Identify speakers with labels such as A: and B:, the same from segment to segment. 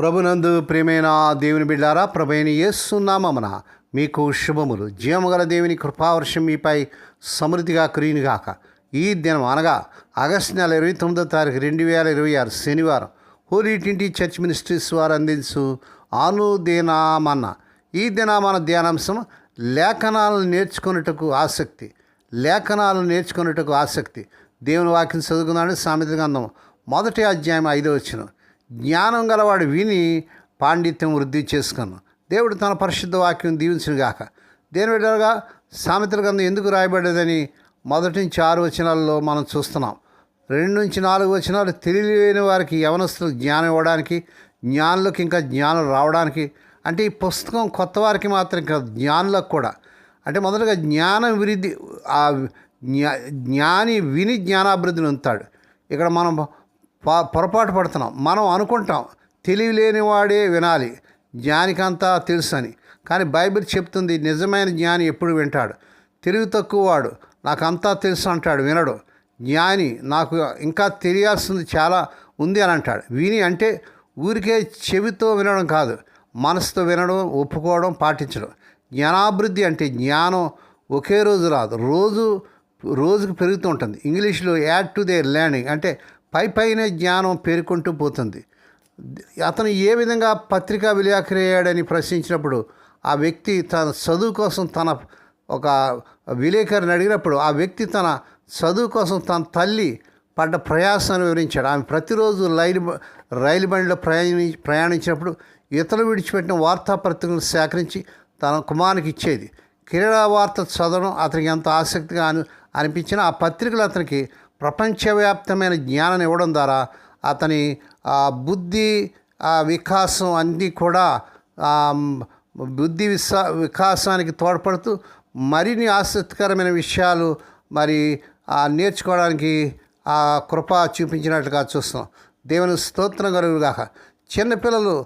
A: ప్రభునందు ప్రియమైన దేవుని బిడ్డారా, ప్రభువైన యేసు నామమున మీకు శుభములు. జీవముగల దేవుని కృపావర్షం మీపై సమృద్ధిగా కురియునుగాక. ఈ దినం అనగా ఆగస్టు నెల 29వ తారీఖు 2026 శనివారం హోలీ ట్రింటీ చర్చ్ మినిస్ట్రీస్ వారు అందించు అనుదినమన్న ఈ దినమన ధ్యానాంశం లేఖనాలను నేర్చుకున్నటకు ఆసక్తి. దేవుని వాక్యం చదువుకున్నాడు. సామెతల గ్రంథం 1వ అధ్యాయం 5వ వచనం. జ్ఞానం గలవాడు విని పాండిత్యం వృద్ధి చేసుకును. దేవుడు తన పరిశుద్ధ వాక్యం దీవించునుగాక. దేని విధంగా సామెతల గ్రంథం ఎందుకు రాయబడ్డదని 1 నుంచి 6 వచనాల్లో మనం చూస్తున్నాం. 2 నుంచి 4 వచనాలు తెలియలేని వారికి, యవనస్తులకు జ్ఞానం ఇవ్వడానికి, జ్ఞానులకు ఇంకా జ్ఞానం రావడానికి. అంటే ఈ పుస్తకం కొత్త వారికి మాత్రం కాదు, జ్ఞానులకు కూడా. అంటే మొదటగా జ్ఞానం విరిది, జ్ఞాని విని జ్ఞానాభివృద్ధిని పొందుతాడు. ఇక్కడ మనం పొరపాటు పడుతున్నాం. మనం అనుకుంటాం తెలియలేని వాడే వినాలి, జ్ఞానికంతా తెలుసు అని. కానీ బైబిల్ చెప్తుంది నిజమైన జ్ఞాని ఎప్పుడు వింటాడు. తెలివి తక్కువ వాడు నాకు అంతా తెలుసు అంటాడు, వినడు. జ్ఞాని నాకు ఇంకా తెలియాల్సింది చాలా ఉంది అని అంటాడు. విని అంటే ఊరికే చెవితో వినడం కాదు, మనసుతో వినడం, ఒప్పుకోవడం, పాటించడం. జ్ఞానాభివృద్ధి అంటే జ్ఞానం ఒకే రోజు రాదు, రోజుకు పెరుగుతూ ఉంటుంది. ఇంగ్లీష్లో యాడ్ టు దేర్ లెర్నింగ్ అంటే పైనే జ్ఞానం పేర్కొంటూ పోతుంది. అతను ఏ విధంగా పత్రికా విలేకరయ్యాడని ప్రశ్నించినప్పుడు ఆ వ్యక్తి తన చదువు కోసం ఒక విలేకరిని అడిగినప్పుడు ఆ వ్యక్తి తన చదువు కోసం తన తల్లి పడ్డ ప్రయాసాన్ని వివరించాడు. ఆమె ప్రతిరోజు రైలు బండిలో ప్రయాణించినప్పుడు ఇతరులు విడిచిపెట్టిన వార్తాపత్రికలను సేకరించి తన కుమారునికి ఇచ్చేది. క్రీడా వార్త చదవడం అతనికి ఎంత ఆసక్తిగా అనిపించినా ఆ పత్రికలు అతనికి ప్రపంచవ్యాప్తమైన జ్ఞానం ఇవ్వడం ద్వారా అతని బుద్ధి వికాసం అన్నీ కూడా వికాసానికి తోడ్పడుతూ మరిన్ని ఆసక్తికరమైన విషయాలు నేర్చుకోవడానికి ఆ కృప చూపించినట్లుగా చూస్తున్నాం. దేవుని స్తోత్రం కలుగుగాక. చిన్నపిల్లలు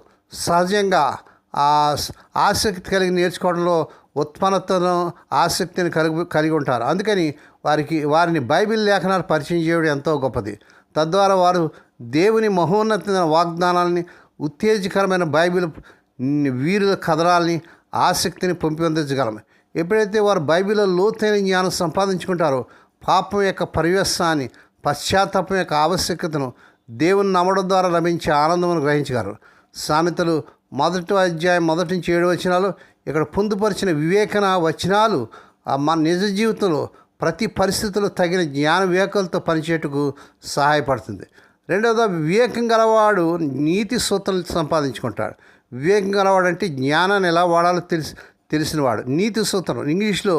A: సహజంగా ఆసక్తి కలిగి నేర్చుకోవడంలో ఉత్పన్నతను ఆసక్తిని కలిగి ఉంటారు. అందుకని వారిని బైబిల్ లేఖనాలు పరిచయం చేయడం ఎంతో గొప్పది. తద్వారా వారు దేవుని మహోన్నతమైన వాగ్దానాలని, ఉత్తేజకరమైన బైబిల్ వీరుల కథనాలని, ఆసక్తిని పొందించగలము. ఎప్పుడైతే వారు బైబిల్లో లోతైన జ్ఞానం సంపాదించుకుంటారో పాపం యొక్క పరివేశాన్ని, పశ్చాత్తాపం యొక్క ఆవశ్యకతను, దేవుని నమ్మడం ద్వారా లభించే ఆనందమును గ్రహించగలరు. సామెతలు 1వ అధ్యాయం 1 నుంచి 7 వచనాలు ఇక్కడ పొందుపరిచిన వివేచన వచనాలు మన నిజ జీవితంలో ప్రతి పరిస్థితుల్లో తగిన జ్ఞాన వివేకాలతో పనిచేయటకు సహాయపడుతుంది. రెండవది, వివేకం గలవాడు నీతి సూత్రాలు సంపాదించుకుంటాడు. వివేకం గలవాడు అంటే జ్ఞానాన్ని ఎలా వాడాలో తెలిసినవాడు. నీతి సూత్రం ఇంగ్లీష్లో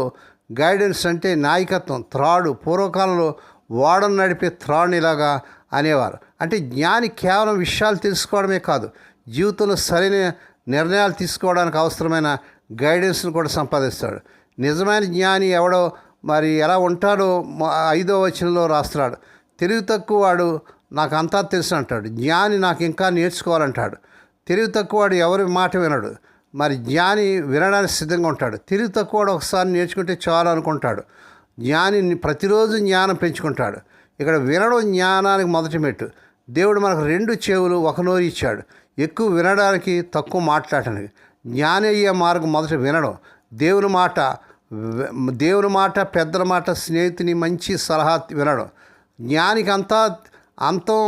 A: గైడెన్స్ అంటే నాయకత్వం, త్రాడు. పూర్వకాలంలో వాడను నడిపే త్రాడుని ఇలాగా అనేవారు. అంటే జ్ఞాని కేవలం విషయాలు తెలుసుకోవడమే కాదు, జీవితంలో సరైన నిర్ణయాలు తీసుకోవడానికి అవసరమైన గైడెన్స్ను కూడా సంపాదిస్తాడు. నిజమైన జ్ఞాని ఎవడో ఎలా ఉంటాడో 5వ వచనంలో రాస్తున్నాడు. తెలివి తక్కువ వాడు నాకు అంతా తెలుసు అంటాడు, జ్ఞాని నాకు ఇంకా నేర్చుకోవాలంటాడు. తెలివి తక్కువవాడు ఎవరి మాట వినడు, జ్ఞాని వినడానికి సిద్ధంగా ఉంటాడు. తెలివి తక్కువవాడు ఒకసారి నేర్చుకుంటే చాలు అనుకుంటాడు. జ్ఞాని ప్రతిరోజు జ్ఞానం పెంచుకుంటాడు. ఇక్కడ వినడం జ్ఞానానికి మొదటి మెట్టు. దేవుడు మనకు 2 చెవులు 1 నోరు ఇచ్చాడు, ఎక్కువ వినడానికి, తక్కువ మాట్లాడటానికి. జ్ఞాని అయ్యే మార్గం మొదట వినడం. దేవుని మాట, పెద్దల మాట, స్నేహితుని మంచి సలహా వినడం. జ్ఞానికి అంతం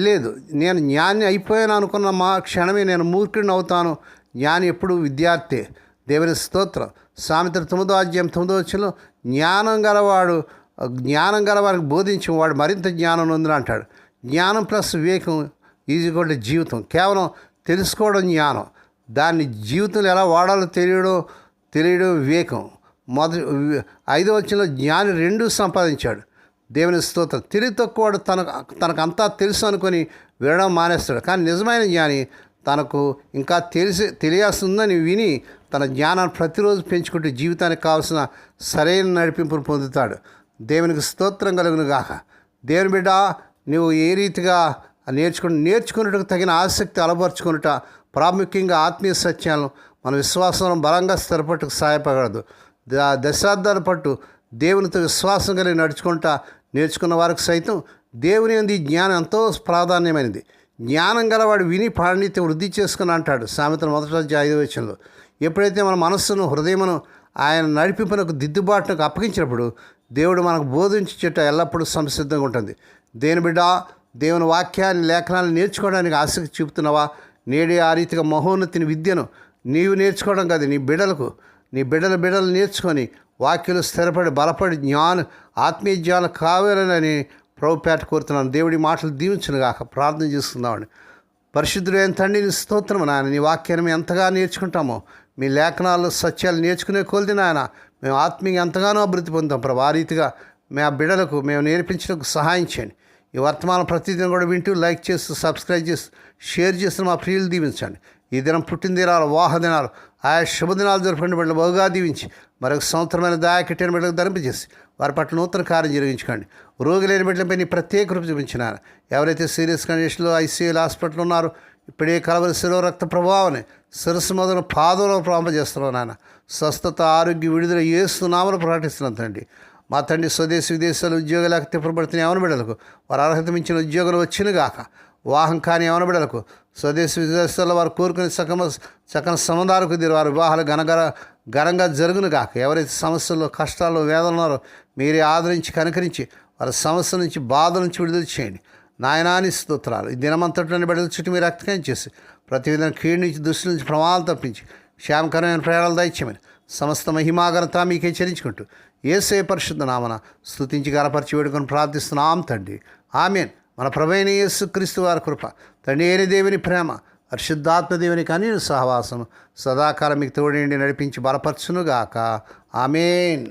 A: లేదు. నేను జ్ఞాని అయిపోయాను అనుకున్న క్షణమే నేను మూర్ఖుడిని అవుతాను. జ్ఞాని ఎప్పుడు విద్యార్థి. దేవుని స్తోత్రం. సామెతలు 9వ అధ్యాయం 9వ వచనంలో జ్ఞానం గలవారికి బోధించి వాడు మరింత జ్ఞానం నొందును అంటాడు. జ్ఞానం ప్లస్ వివేకం ఈజీగా జీవితం. కేవలం తెలుసుకోవడం జ్ఞానం, దాన్ని జీవితంలో ఎలా వాడాలో తెలియడం వివేకం. 5వ వచనంలో జ్ఞాని 2 సంపాదించాడు. దేవుని స్తోత్రం. తెలివి తక్కువవాడు తనకంతా తెలుసు అనుకొని వినడం మానేస్తాడు. కానీ నిజమైన జ్ఞాని తనకు ఇంకా తెలియాల్సిందని విని తన జ్ఞానాన్ని ప్రతిరోజు పెంచుకుంటూ జీవితానికి కావాల్సిన సరైన నడిపింపును పొందుతాడు. దేవునికి స్తోత్రం కలుగును గాక. దేవుని బిడ్డ, నువ్వు ఏ రీతిగా నేర్చుకున్నట్టుకు తగిన ఆసక్తి అలవరుచుకున్నట ప్రాముఖ్యంగా ఆత్మీయ సత్యాలను మన విశ్వాసంలో బలంగా స్థిరపట్టుకు సహాయపడదు. దశాబ్దాల పట్టు దేవునితో విశ్వాసం కలిగి నేర్చుకున్న వారికి సైతం దేవుని యందు జ్ఞానం ఎంతో ప్రాధాన్యమైనది. జ్ఞానం గలవాడు విని పాండిత్య వృద్ధి చేసుకుని అంటాడు సామెతల 1:5 ఎప్పుడైతే మన మనస్సును హృదయమును ఆయన నడిపింపునకు దిద్దుబాటునకు అప్పగించినప్పుడు దేవుడు మనకు బోధించే చెట్టు ఎల్లప్పుడూ సంసిద్ధంగా ఉంటుంది. దేని బిడ్డ, దేవుని వాక్యాన్ని లేఖనాలు నేర్చుకోవడానికి ఆసక్తి చూపుతున్నావా? నేడే ఆ రీతిగా మహోన్నతిని విద్యను నీవు నేర్చుకోవడం కాదు, నీ బిడ్డలు నేర్చుకొని వాక్యలు స్థిరపడి బలపడి ఆత్మీయ జ్ఞానం కావాలని ప్రభుపేట కోరుతున్నాను. దేవుడి మాటలు దీవించును గాక. ప్రార్థన చేస్తున్నామండి. పరిశుద్ధుడైన తండ్రిని స్తోత్రము నాయన. నీ వాక్యాన్ని మేము ఎంతగా నేర్చుకుంటామో, మీ లేఖనాలు సత్యాలు నేర్చుకునే కొలిది నాయన మేము ఆత్మీయంగా ఎంతగానో అభివృద్ధి పొందుతాం ప్రభు. ఆ రీతిగా ఆ బిడ్డలకు మేము నేర్పించడానికి సహాయం చేయండి. ఈ వర్తమానం ప్రతిదినం కూడా వింటూ లైక్ చేస్తూ సబ్స్క్రైబ్ చేస్తూ షేర్ చేస్తూ మా ప్రియులు దీవించండి. ఈ దినం పుట్టినదినాలు, వివాహ దినాలు, ఆయా శుభదినాలు జరుపుకునే బిడ్డలు బహుగా దీవించి మరొక సంవత్సరమైన దాయకట్టిన బిడ్డలకు ధరింపజేసి వారి పట్ల నూతన కార్యం జరిగించుకోండి. రోగి లేని బిడ్డలపై నీ ప్రత్యేక కృప చూపించినారు. ఎవరైతే సీరియస్ కండిషన్లో ఐసీయూలో హాస్పిటల్ ఉన్నారో ఇప్పుడే కలవరి శిరో రక్త ప్రభావాన్ని శిరస్సు మొదలు పాదంలో ప్రారంభజేస్తున్నాం నాయన. స్వస్థత, ఆరోగ్య, విడుదల యేసు నామములో ప్రకటిస్తున్నాం తండ్రి. మా తండ్రి స్వదేశీ విదేశాలు ఉద్యోగాలకు తిప్పబడుతున్న యవన బిడ్డలకు వారు అర్హత మించిన ఉద్యోగాలు వచ్చినగాక. వివాహం కాని యవన బిడ్డలకు స్వదేశీ విదేశాల్లో వారు కోరుకునే సకల సంబంధాలు కుదిరి వారి వివాహాలు ఘనంగా జరుగును గాక. ఎవరైతే సమస్యల్లో, కష్టాల్లో, వేదనలు ఉన్నారో మీరే ఆదరించి కనుకరించి వారి సమస్య నుంచి, బాధ నుంచి విడుదల చేయండి. నాయనాని స్తోత్రాలు. ఈ దినమంతట్లోని బిడ్డల చుట్టూ మీరు రక్తకం చేసి ప్రతి విధంగా కీడు నుంచి, దుష్టి నుంచి, ప్రమాదాలు తప్పించి క్షేమకరమైన ప్రయాణాలు దయచేయమని సమస్త మహిమాఘనత మీకే చెల్లించుకుంటూ యేసే పరిశుద్ధ నామన స్తుతించి గణపరిచి వేడుకొని ప్రార్థిస్తున్నాం తండ్రి. ఆమేన్. మన ప్రభువైన యేసుక్రీస్తు వారి కృప, తండ్రి అయిన దేవుని ప్రేమ, పరిశుద్ధాత్మ దేవుని కనీన సహవాసం సదాకాలం మీకు తోడేండి నడిపించి బలపరచునుగాక. ఆమేన్.